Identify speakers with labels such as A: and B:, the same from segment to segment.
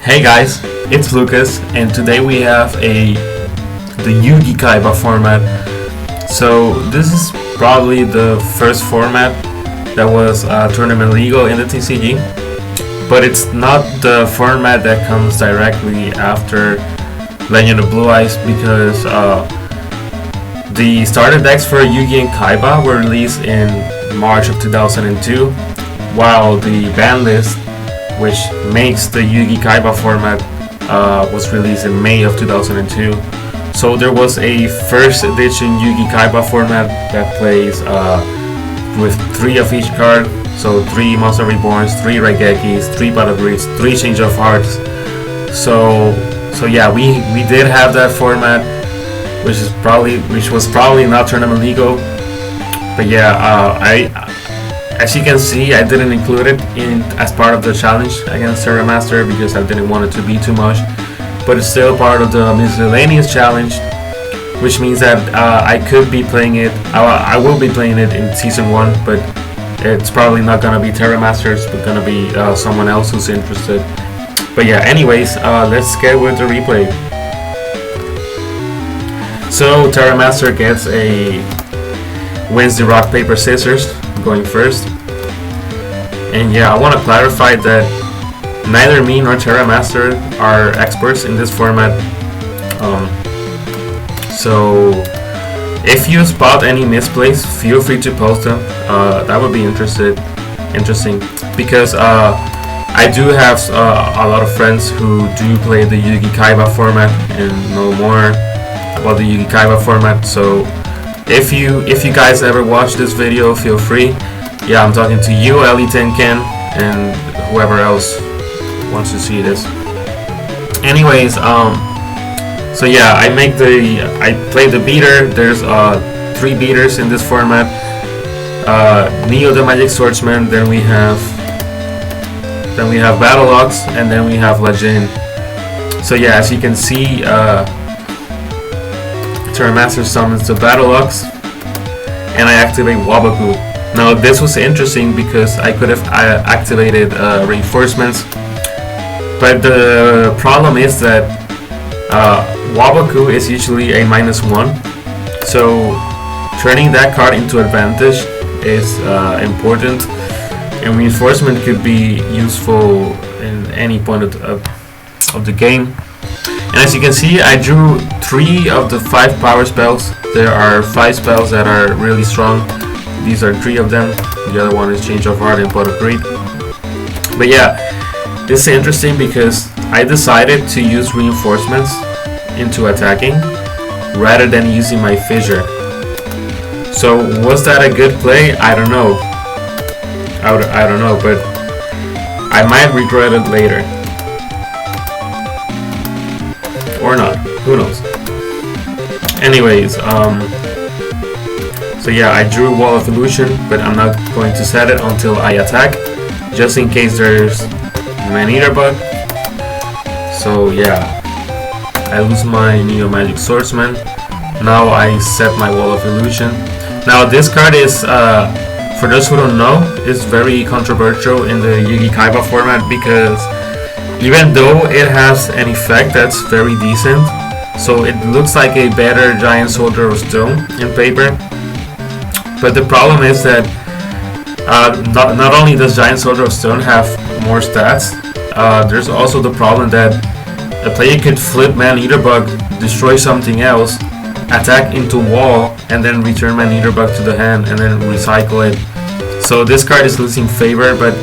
A: Hey guys, it's Lucas, and today we have the Yugi-Kaiba format. So this is probably the first format that was tournament legal in the TCG, but it's not the format that comes directly after Legend of Blue Eyes because the starter decks for Yugi and Kaiba were released in March of 2002, while the ban list, which makes the Yugi-Kaiba format, was released in May of 2002. So there was a first edition Yugi-Kaiba format that plays with 3 of each card. So 3 Monster Reborns, 3 Raigekis, 3 Battle Breeds, 3 Change of Hearts. So yeah, we did have that format, which was probably not tournament legal. But yeah, as you can see, I didn't include it as part of the challenge against Terramaster because I didn't want it to be too much. But it's still part of the miscellaneous challenge, which means that I could be playing it. I will be playing it in season 1, but it's probably not gonna be Terramaster. It's gonna be someone else who's interested. But yeah, anyways, let's get with the replay. So Terramaster wins the rock paper scissors, going first. And yeah, I want to clarify that neither me nor Terramaster are experts in this format. So if you spot any misplays, feel free to post them. That would be interesting because I do have a lot of friends who do play the Yugi-Kaiba format and know more about the Yugi-Kaiba format. So if you guys ever watch this video, feel free. Yeah, I'm talking to you, Ellie10Ken, and whoever else wants to see this. Anyways, so yeah, I play the beater. There's 3 beaters in this format. Neo the Magic Swordsman. Then we have Battle Ox, and then we have Lajin. So yeah, as you can see, Terramaster summons the Battle Ox, and I activate Wabaku. Now this was interesting because I could have activated reinforcements, but the problem is that Wabaku is usually a -1, so turning that card into advantage is important, and reinforcement could be useful in any point of the game. And as you can see, I drew 3 of the 5 power spells. There are 5 spells that are really strong. These are 3 of them. The other one is Change of Heart and Pot of Greed. But yeah, this is interesting because I decided to use reinforcements into attacking rather than using my fissure. So was that a good play? I don't know. I don't know, but I might regret it later. Or not, who knows. Anyways, so yeah, I drew Wall of Illusion, but I'm not going to set it until I attack, just in case there's Man-Eater Bug. So yeah, I lose my Neo Magic Swordsman. Now I set my Wall of Illusion. Now this card is, for those who don't know, is very controversial in the Yugi-Kaiba format because even though it has an effect that's very decent, so it looks like a better Giant Soldier of Stone in paper, but the problem is that not only does Giant Soldier of Stone have more stats, there's also the problem that a player could flip Man-Eater Bug, destroy something else, attack into wall, and then return Man-Eater Bug to the hand and then recycle it. So this card is losing favor, but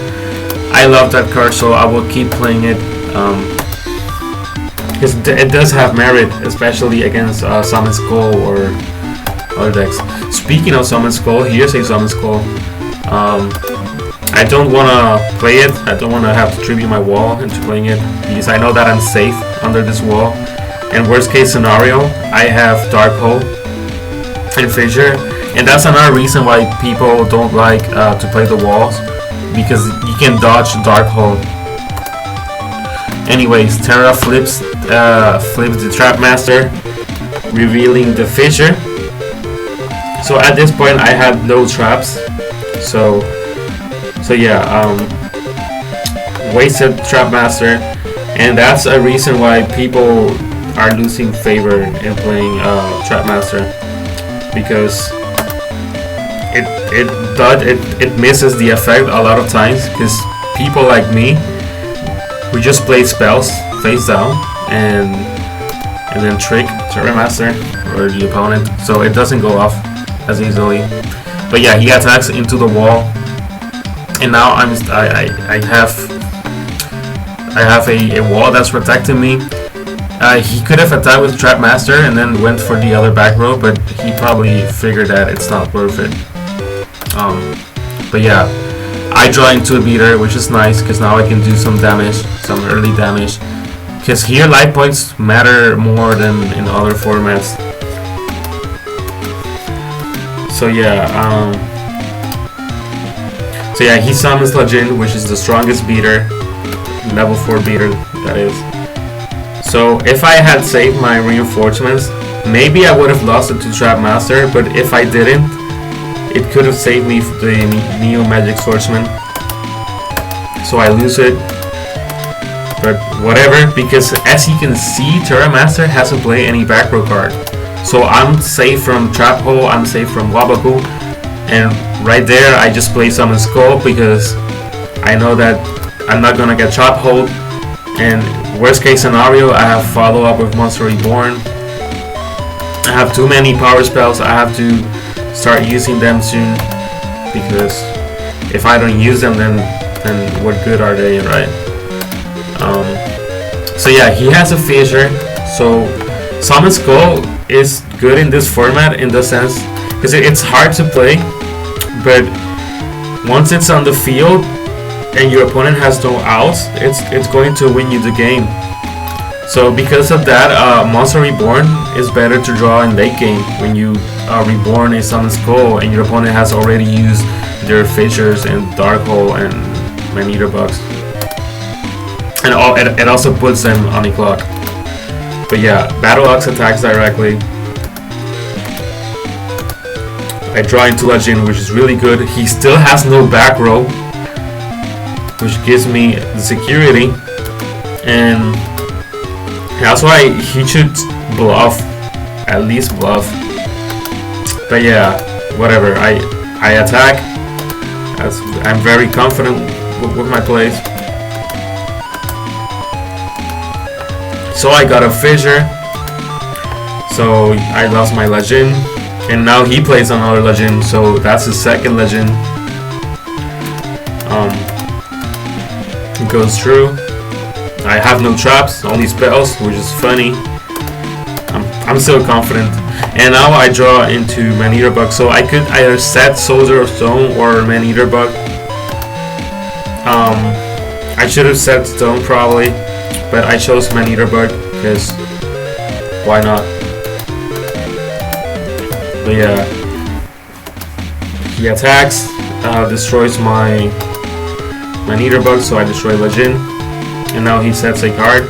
A: I love that card, so I will keep playing it. Because it does have merit, especially against Summon Skull or other decks. Speaking of Summon Skull, here's a Summon Skull. I don't want to play it. I don't want to have to tribute my wall into playing it because I know that I'm safe under this wall. And worst case scenario, I have Dark Hole and Fissure, and that's another reason why people don't like to play the walls, because you can dodge Dark Hole. Anyways, Terra flips the Trapmaster, revealing the Fissure. So at this point I had no traps. So yeah, wasted Trapmaster, and that's a reason why people are losing favor in playing Trapmaster, because it misses the effect a lot of times, because people like me, we just play spells face down and then trick Terramaster or the opponent, so it doesn't go off as easily. But yeah, he attacks into the wall, and now I have a wall that's protecting me. He could have attacked with Trapmaster and then went for the other back row, but he probably figured that it's not worth it. But yeah, I draw into a beater, which is nice because now I can do some damage, some early damage. Because here life points matter more than in other formats. So yeah, he summons Lajin, which is the strongest beater, level 4 beater that is. So if I had saved my reinforcements, maybe I would have lost it to Trapmaster, but if I didn't, it could have saved me the Neo Magic Swordsman. So I lose it, but whatever, because as you can see, Terramaster hasn't played any back row card. So I'm safe from Trap Hole, I'm safe from Wabaku, and right there I just play Summon Skull because I know that I'm not gonna get Trap Hold, and worst case scenario, I have follow up with Monster Reborn. I have too many power spells, I have to start using them soon, because if I don't use them, then what good are they, right? So yeah, he has a fissure, so Summon Skull is good in this format in the sense, because it's hard to play, but once it's on the field and your opponent has no outs, it's going to win you the game. So because of that, Monster Reborn is better to draw in late game when you reborn a Summon Skull and your opponent has already used their fissures and Dark Hole and Man-Eater Bugs. And it also puts them on the clock. But yeah, Battle Axe attacks directly. I draw into Lajin, which is really good. He still has no back row, which gives me the security, and that's why he should bluff, at least bluff. But yeah, whatever. I attack. I'm very confident with my plays. So I got a fissure. So I lost my Lajin, and now he plays another Lajin. So that's his second Lajin. It goes through. I have no traps, only spells, which is funny. I'm still confident. And now I draw into Man-Eater Bug, so I could either set Soldier of Stone or Man-Eater Bug. I should have set Stone probably, but I chose Man-Eater Bug because why not? But yeah, he attacks, destroys my Man-Eater Bug, so I destroy Lajin. And now he sets a card,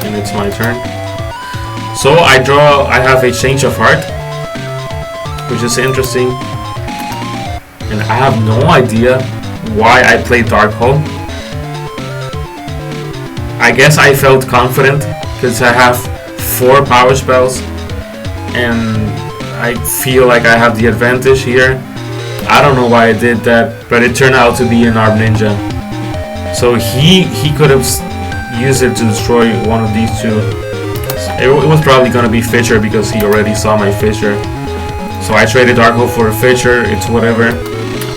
A: and it's my turn. So I have a Change of Heart, which is interesting. And I have no idea why I played Dark Hole. I guess I felt confident, because I have 4 power spells, and I feel like I have the advantage here. I don't know why I did that, but it turned out to be an Arb Ninja. So he could have used it to destroy one of these two. It was probably gonna be Fissure because he already saw my Fissure. So I traded Dark Hole for a Fissure. It's whatever.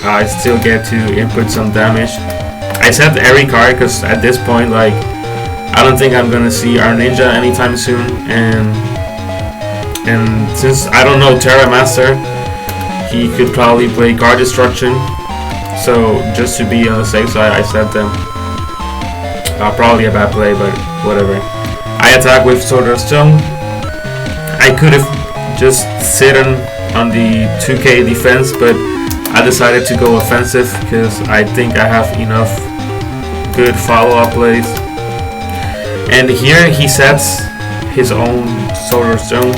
A: I still get to input some damage. I set every card because at this point, like, I don't think I'm gonna see our Ninja anytime soon. And since I don't know Terramaster, he could probably play Card Destruction. So just to be on the safe side, I set them. Probably a bad play, but whatever. I attack with Sword of Stone. I could have just sit on the 2k defense, but I decided to go offensive because I think I have enough good follow-up plays. And here he sets his own Sword of Stone.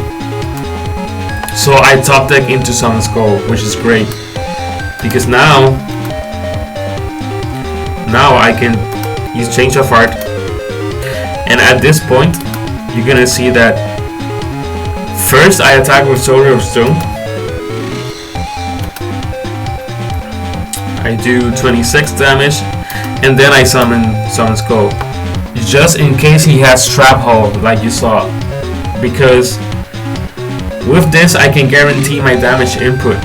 A: So I top deck into Summon Skull, which is great because now I can use Change of Heart, And at this point, you're gonna see that first I attack with Soldier of Stone. I do 26 damage, and then I summon Skull, just in case he has Trap Hole, like you saw. Because with this, I can guarantee my damage input,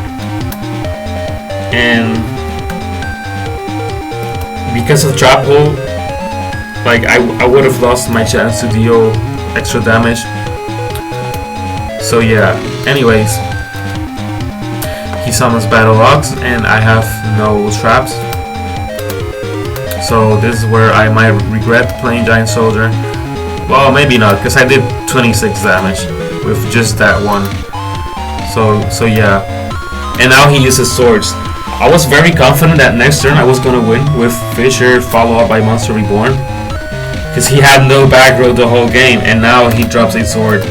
A: and because of Trap Hole, like I would have lost my chance to deal extra damage. So yeah. Anyways, he summons Battle Ox, and I have no traps. So this is where I might regret playing Giant Soldier. Well, maybe not, because I did 26 damage with just that one. So yeah. And now he uses swords. I was very confident that next turn I was gonna win with Fisher followed up by Monster Reborn, because he had no back row the whole game, and now he drops a sword.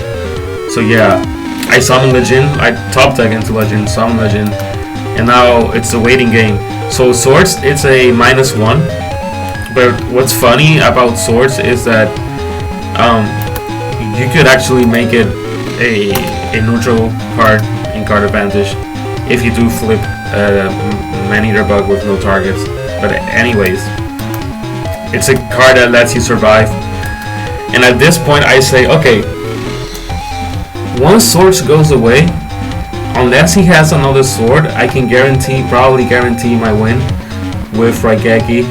A: So yeah, I summon Legend, I top deck into Legend, summon Legend, and now it's a waiting game. So swords, it's a -1. But what's funny about swords is that you could actually make it a neutral card in card advantage if you do flip Man-Eater Bug with no targets. But anyways, it's a card that lets you survive. And at this point I say, okay, once swords goes away, unless he has another sword, I can probably guarantee my win with Raigeki.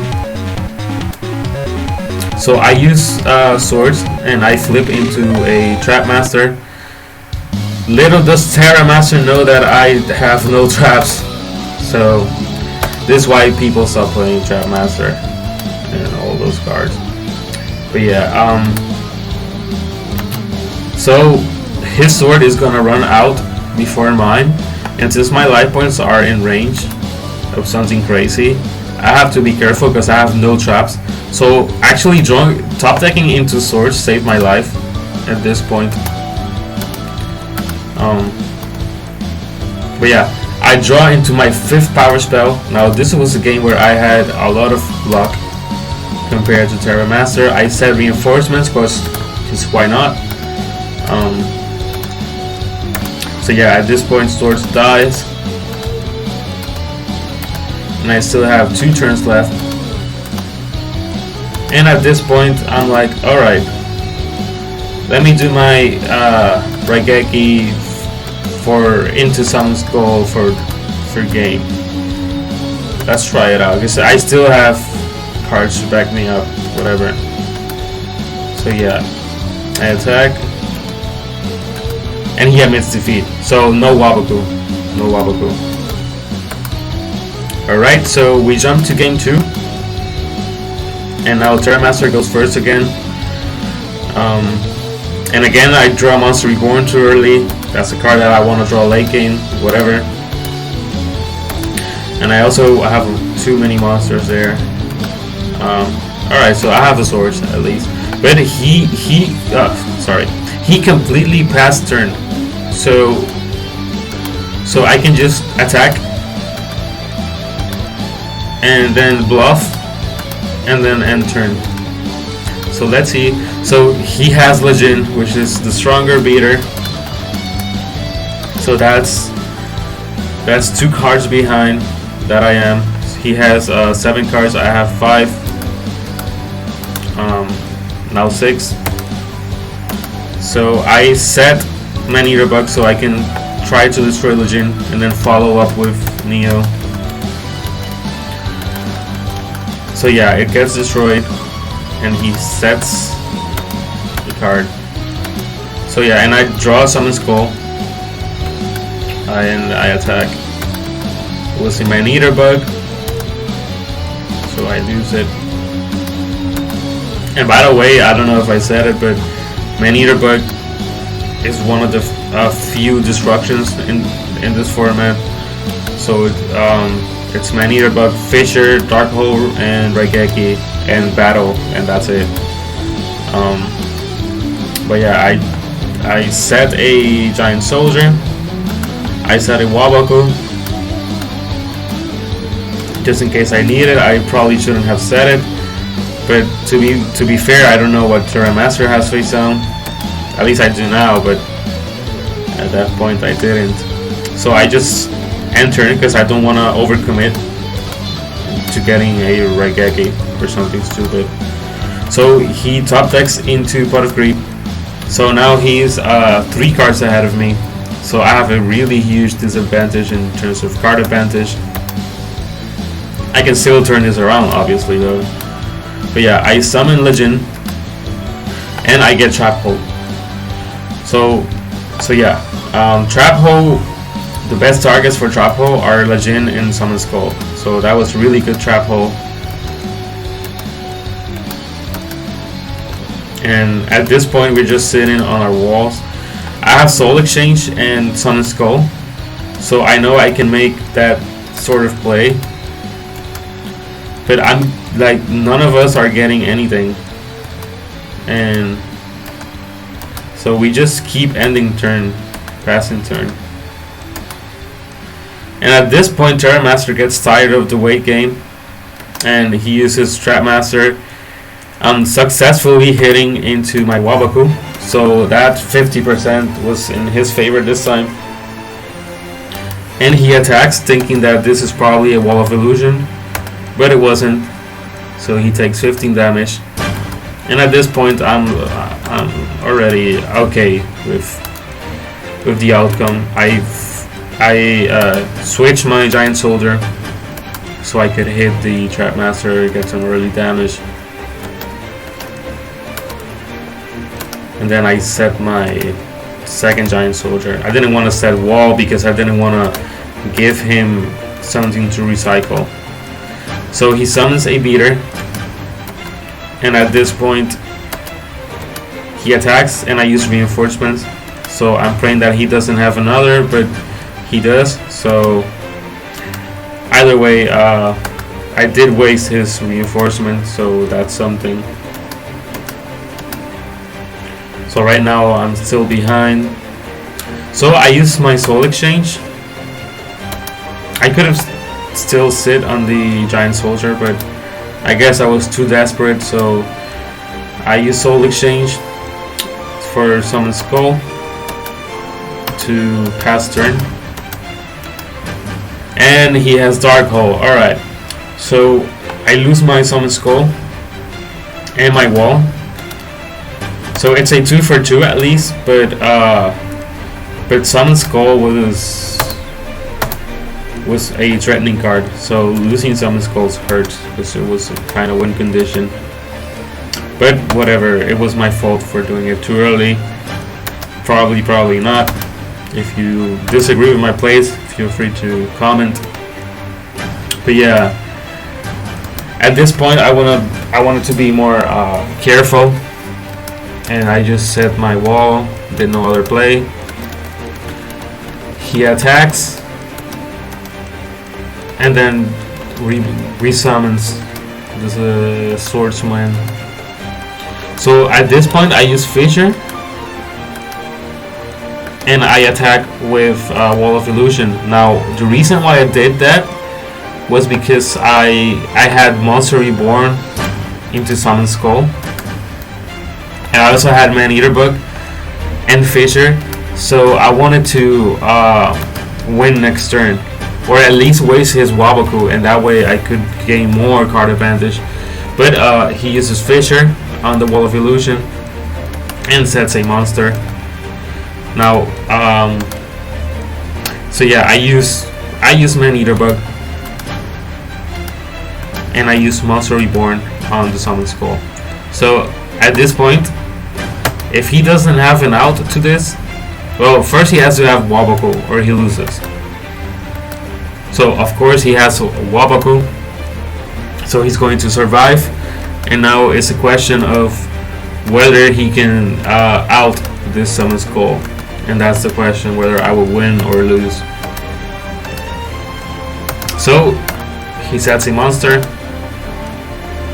A: So I use swords and I flip into a Trapmaster. Little does Terramaster know that I have no traps. So this is why people stop playing Trapmaster and all those cards. But yeah, so his sword is gonna run out before mine, and since my life points are in range of something crazy, I have to be careful because I have no traps. So actually top decking into swords saved my life at this point. But yeah, I draw into my 5th power spell. Now this was a game where I had a lot of luck compared to Terramaster. I set reinforcements because why not? So yeah, at this point Swords dies, and I still have 2 turns left. And at this point I'm like, alright, let me do my Raigeki for into Summon Skull for game. Let's try it out, because I still have cards to back me up, whatever. So yeah, I attack, and he admits defeat. So no Waboku. Alright, so we jump to game 2. And now Terramaster goes first again. And again I draw Monster Reborn too early. That's a card that I want to draw late game, whatever. And I also have too many monsters there. Alright, so I have the swords at least. But he completely passed turn. So I can just attack and then bluff and then end turn. So let's see. So he has Legend, which is the stronger beater. So that's 2 cards behind that I am. He has 7 cards. I have 5. Now 6. So I set Man-Eater Bug so I can try to destroy Legend and then follow up with Neo. So yeah, it gets destroyed and he sets the card. So yeah, and I draw Summon Skull and I attack. We'll see Man-Eater Bug, so I lose it. And by the way, I don't know if I said it, but Man-Eater Bug is one of the few destructions in this format. So it's Man-Eater Bug, Fisher, Dark Hole, and Raigeki, and Battle, and that's it. But yeah, I set a Giant Soldier. I set a Waboku just in case I need it. I probably shouldn't have set it, But to be fair, I don't know what Terramaster has face down. At least I do now, but at that point I didn't. So I just enter because I don't want to overcommit to getting a Regeki or something stupid. So he top decks into Pot of Greed. So now he's 3 cards ahead of me. So I have a really huge disadvantage in terms of card advantage. I can still turn this around, obviously, though. But yeah, I summon Legend and I get Trap Hole. So yeah, Trap Hole. The best targets for Trap Hole are Legend and Summon Skull. So that was really good Trap Hole. And at this point, we're just sitting on our walls. I have Soul Exchange and Summon Skull, so I know I can make that sort of play. But I'm like, none of us are getting anything, and so we just keep ending turn, passing turn. And at this point, Terramaster gets tired of the wait game, and he uses Trapmaster, successfully hitting into my Wabaku. So that 50% was in his favor this time. And he attacks, thinking that this is probably a Wall of Illusion, but it wasn't. So he takes 15 damage. And at this point, I'm already okay with the outcome. I switched my Giant Soldier so I could hit the Trapmaster, get some early damage. And then I set my second Giant Soldier. I didn't want to set Wall because I didn't want to give him something to recycle. So he summons a Beater, and at this point he attacks and I use Reinforcements. So I'm praying that he doesn't have another, but he does. So either way, I did waste his Reinforcement, so that's something. So right now I'm still behind. So I used my Soul Exchange. I could have still sit on the Giant Soldier, but I guess I was too desperate, so I used Soul Exchange for Summon Skull to pass turn. And he has Dark Hole. Alright. So I lose my Summon Skull and my Wall. So it's a 2 for 2 at least, but Summon Skull was a threatening card. So losing Summon Skulls hurts because it was a kind of win condition. But whatever, it was my fault for doing it too early. Probably not. If you disagree with my plays, feel free to comment. But yeah, at this point I wanted to be more careful. And I just set my Wall, did no other play. He attacks, and then resummons the Swordsman. So at this point I use Fissure, and I attack with Wall of Illusion. Now the reason why I did that was because I had Monster Reborn into Summon Skull. And I also had Man-Eater Book and Fissure, so I wanted to win next turn, or at least waste his Wabaku, and that way I could gain more card advantage. But he uses Fissure on the Wall of Illusion and sets a monster. Now, so yeah, I use Man-Eater Bug, and I use Monster Reborn on the Summon Skull. So at this point, if he doesn't have an out to this, well, first he has to have Wabaku or he loses. So of course he has Wabaku, so he's going to survive. And now it's a question of whether he can out this Summon Skull, and that's the question, whether I will win or lose. So he sets a monster.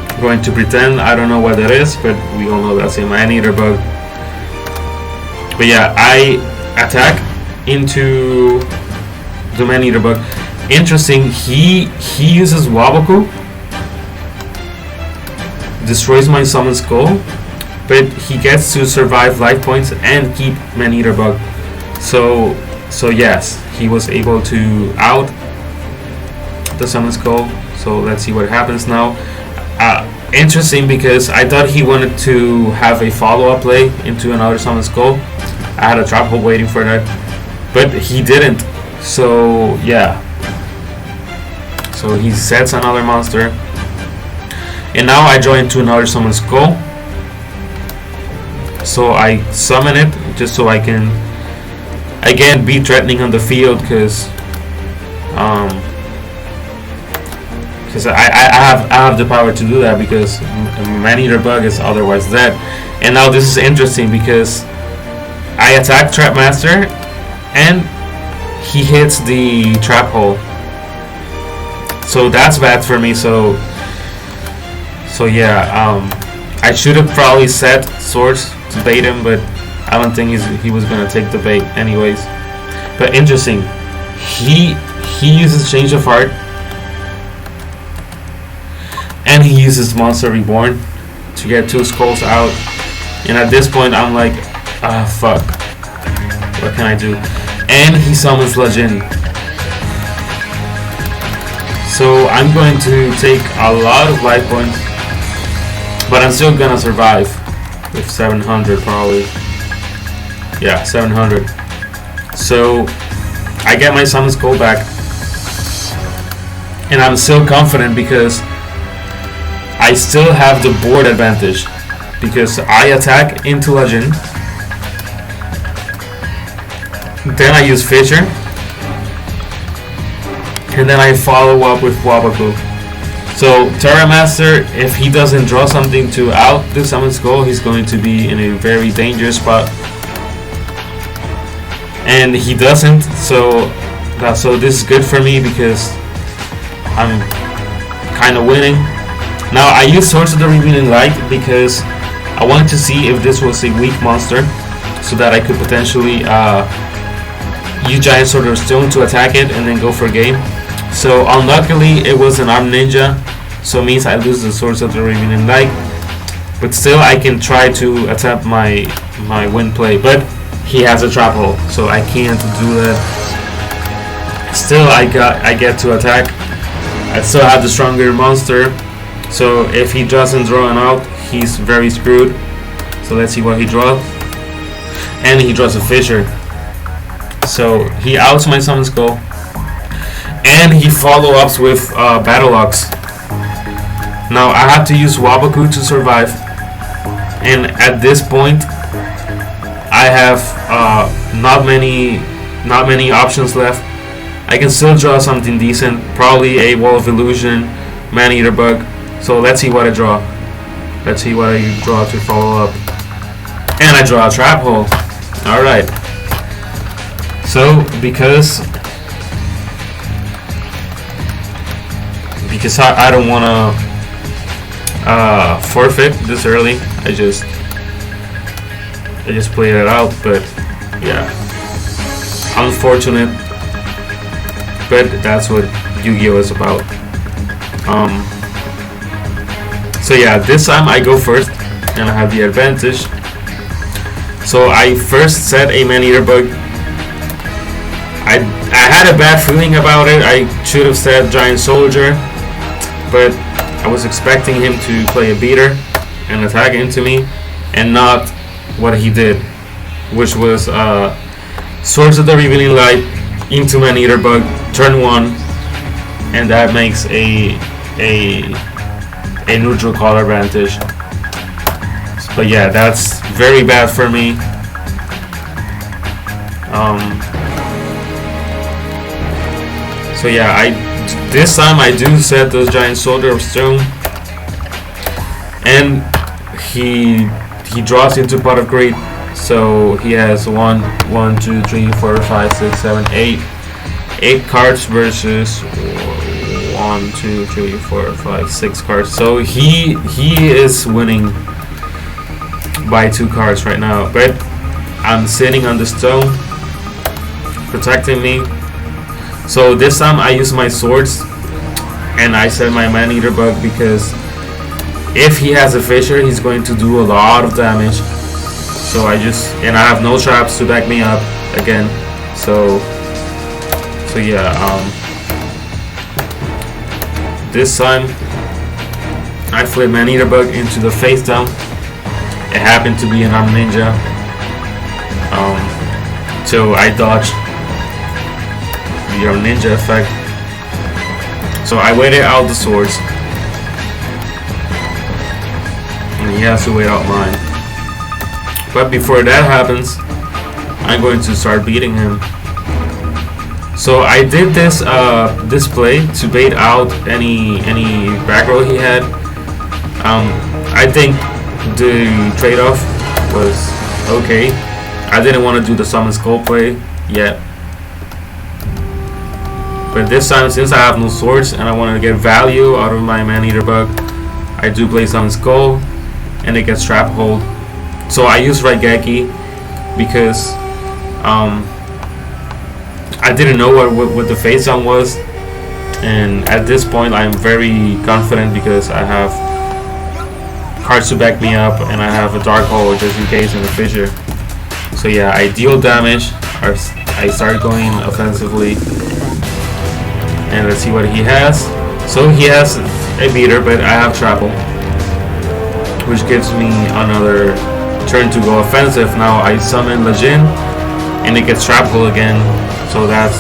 A: I'm going to pretend I don't know what that is, but we all know that's a Man-Eater Bug. But yeah, I attack into the Man-Eater Bug. Interesting, he uses Wabaku, destroys my summon skull, but he gets to survive life points and keep Man-Eater Bug. So yes, he was able to out the summon skull. So let's see what happens now. Interesting, because I thought he wanted to have a follow-up play into another summon skull. I had a trap hole waiting for that, but he didn't. So yeah, so he sets another monster, and now I draw into another summon skull. So I summon it just so I can again be threatening on the field, because I have the power to do that, because Man-Eater Bug is otherwise dead. And now this is interesting, because I attack Terramaster and he hits the trap hole. So that's bad for me. So yeah, I should have probably set Swords to bait him, but I don't think he was gonna take the bait anyways. But interesting, he uses Change of Heart, and he uses Monster Reborn to get 2 skulls out. And at this point I'm like, fuck, what can I do? And he summons Legend. So I'm going to take a lot of life points, but I'm still gonna survive with 700 probably. Yeah, 700. So I get my summon skull back, and I'm still confident because I still have the board advantage, because I attack into Legend, then I use Fissure, and then I follow up with Wabaku. So Terramaster, if he doesn't draw something to out the summon skull, he's going to be in a very dangerous spot, and he doesn't. So this is good for me because I'm kind of winning. Now I use Swords of the Revealing Light because I wanted to see if this was a weak monster, so that I could potentially use Giant Sword of Stone to attack it and then go for game. So unluckily it was an Armed Ninja, so it means I lose the Swords of the Revealing Light, but still I can try to attempt my win play. But he has a trap hole, so I can't do that. Still I get to attack. I still have the stronger monster. So if he doesn't draw an out, he's very screwed. So let's see what he draws. And he draws a Fissure. So he outs my Summon Skull. And he follow-ups with Battle Ox. Now I have to use Wabaku to survive. And at this point, I have not many options left. I can still draw something decent. Probably a Wall of Illusion, Man-Eater Bug. So let's see what I draw. Let's see what I draw to follow up. And I draw a Trap Hole. Alright. So because I don't want to forfeit this early, I just played it out. But yeah, unfortunate, but that's what Yu-Gi-Oh is about. So yeah, this time I go first and I have the advantage. So I first set a Man-Eater Bug. I had a bad feeling about it. I should have set Giant Soldier, but I was expecting him to play a beater and attack into me, and not what he did, which was Swords of the Revealing Light into Man-Eater Bug turn 1, and that makes a neutral color advantage. But yeah, that's very bad for me. So yeah, this time I do set those Giant Soldier of Stone, and he draws into Pot of Greed. So he has 1, 2, 3, 4, 5, 6, 7, 8 cards versus 1, 2, 3, 4, 5, 6 cards. So he is winning by 2 cards right now. But I'm sitting on the stone, protecting me. So this time I use my swords and I set my Man-Eater Bug because if he has a Fisher, he's going to do a lot of damage. So I have no traps to back me up again. So yeah, this time I flipped Man-Eater Bug into the face down. It happened to be an Arm Ninja. So I dodged the Arm Ninja effect. So I waited out the swords. And he has to wait out mine. But before that happens, I'm going to start beating him. So I did this play to bait out any back row he had. I think the trade-off was okay. I didn't want to do the Summon Skull play yet. But this time, since I have no swords and I want to get value out of my Man-Eater Bug, I do play Summon Skull and it gets Trap Hold. So I use Raigeki because I didn't know what the face down was, and at this point I am very confident because I have cards to back me up and I have a Dark Hole just in case in the Fissure. So yeah, I deal damage. I start going offensively, and let's see what he has. So he has a beater, but I have Trapple, which gives me another turn to go offensive. Now I summon Lejin and it gets Trap Hole again. So that's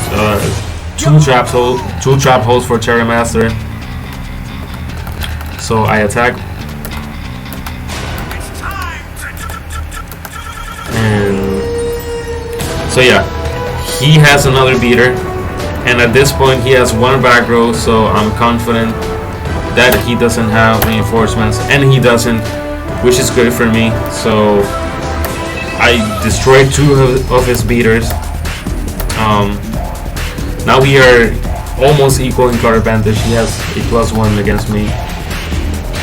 A: two trap holes for Terramaster. So I attack. And so yeah, he has another beater. And at this point he has one back row, so I'm confident that he doesn't have reinforcements, and he doesn't, which is good for me. So I destroyed two of his beaters. Now we are almost equal in card advantage. He has a +1 against me.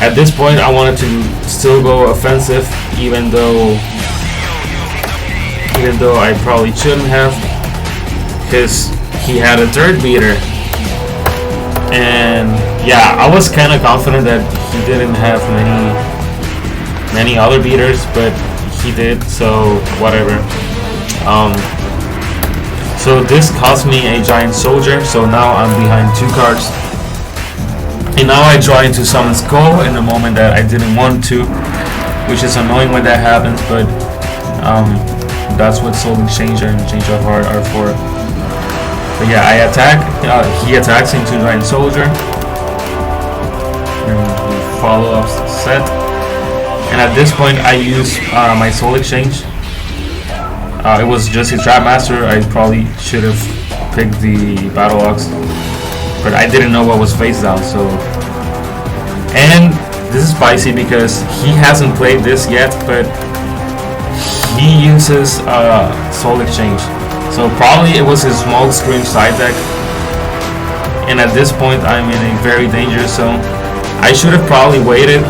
A: At this point I wanted to still go offensive, even though I probably shouldn't have, because he had a third beater. And yeah, I was kind of confident that he didn't have many other beaters, but he did, so whatever. So this cost me a Giant Soldier, so now I'm behind 2 cards. And now I draw into Summon Skull in the moment that I didn't want to, which is annoying when that happens, but that's what Soul Exchanger and Change of Heart are for. But yeah, I attack, he attacks into Giant Soldier, and we follow up set. And at this point I use my Soul Exchange. It was just his Trapmaster. I probably should have picked the Battle Ox, but I didn't know what was face down. So, and this is spicy because he hasn't played this yet, but he uses Soul Exchange. So probably it was his small screen side deck, and at this point I'm in a very dangerous zone. I should have probably waited,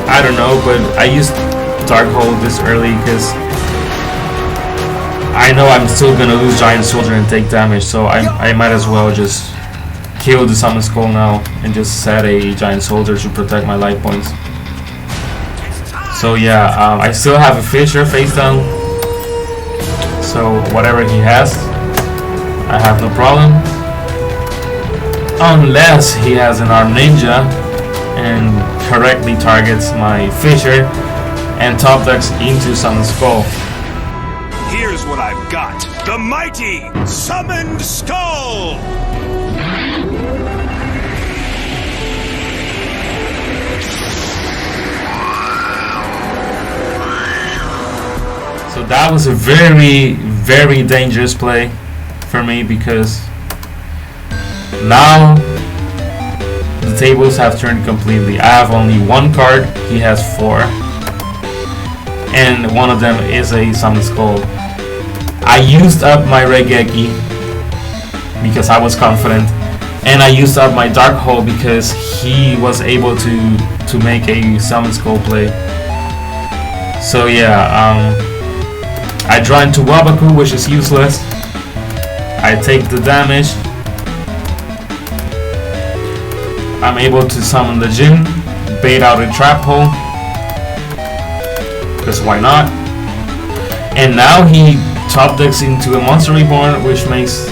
A: I don't know, but I used Dark Hole this early because I know I'm still gonna lose Giant Soldier and take damage, so I might as well just kill the Summon Skull now and just set a Giant Soldier to protect my life points. So yeah, I still have a Fissure face down, so whatever he has, I have no problem. Unless he has an Arm Ninja and correctly targets my Fissure and top decks into Summon Skull.
B: Here's what I've got. The mighty Summoned Skull!
A: So that was a very, very dangerous play for me, because now the tables have turned completely. I have only 1 card, he has 4. And one of them is a Summon Skull. I used up my Raigeki because I was confident, and I used up my Dark Hole because he was able to make a Summon Skull play. So yeah, I draw into Wabaku, which is useless. I take the damage. I'm able to summon the Jin. bait out a trap hole, because why not? And now he top decks into a Monster Reborn, which means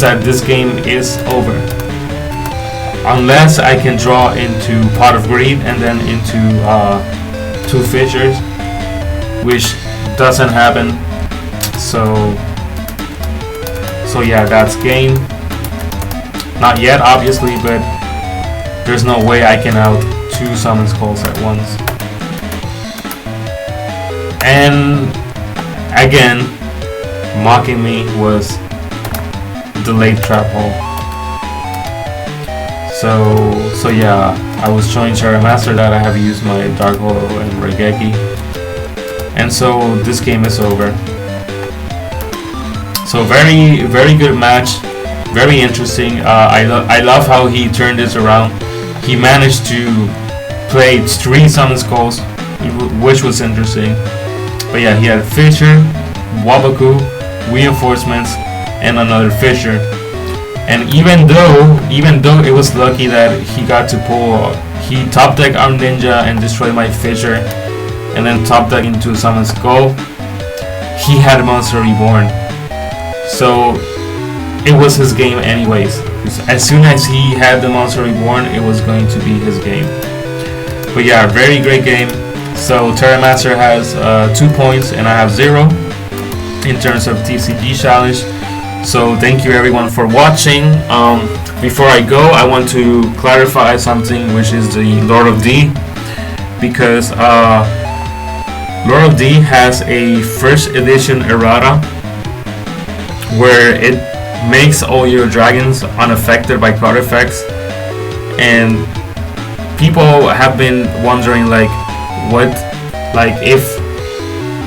A: that this game is over. Unless I can draw into Pot of Greed and then into 2 Fissures, which doesn't happen. So yeah, that's game. Not yet, obviously, but there's no way I can out 2 Summon Skulls at once. And again, mocking me was the late trap hole. So yeah, I was showing Terramaster that I have used my Dark Hole and Regeki, and so this game is over. So very good match, very interesting. I love how he turned this around. He managed to play 3 Summon Skulls, which was interesting. But yeah, he had Fissure, Wabaku, Reinforcements, and another Fissure. And even though it was lucky that he got to pull, he top decked Armed Ninja and destroyed my Fissure, and then top deck into a Summon Skull, he had Monster Reborn. So it was his game anyways. As soon as he had the Monster Reborn, it was going to be his game. But yeah, very great game. So Terramaster has 2 points and I have 0 in terms of TCG challenge. So thank you everyone for watching. Before I go, I want to clarify something, which is the Lord of D, because Lord of D has a first edition errata where it makes all your dragons unaffected by card effects, and people have been wondering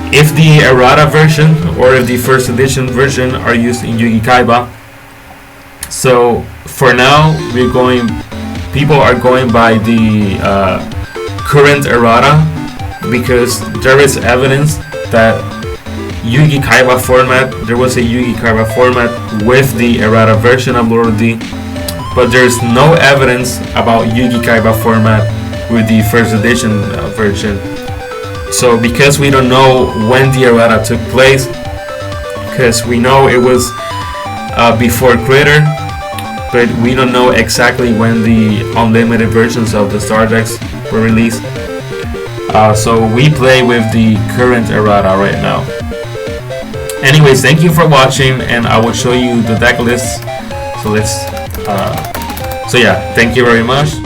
A: if the errata version or if the first edition version are used in Yugi-Kaiba. So for now, people are going by the current errata, because there is evidence that Yugi-Kaiba format, there was a Yugi-Kaiba format with the errata version of Lord of D, but there's no evidence about Yugi-Kaiba format with the first edition version. So because we don't know when the errata took place, because we know it was before Critter, but we don't know exactly when the unlimited versions of the Star decks were released. So we play with the current errata right now. Anyways, thank you for watching, and I will show you the deck list. So yeah, thank you very much.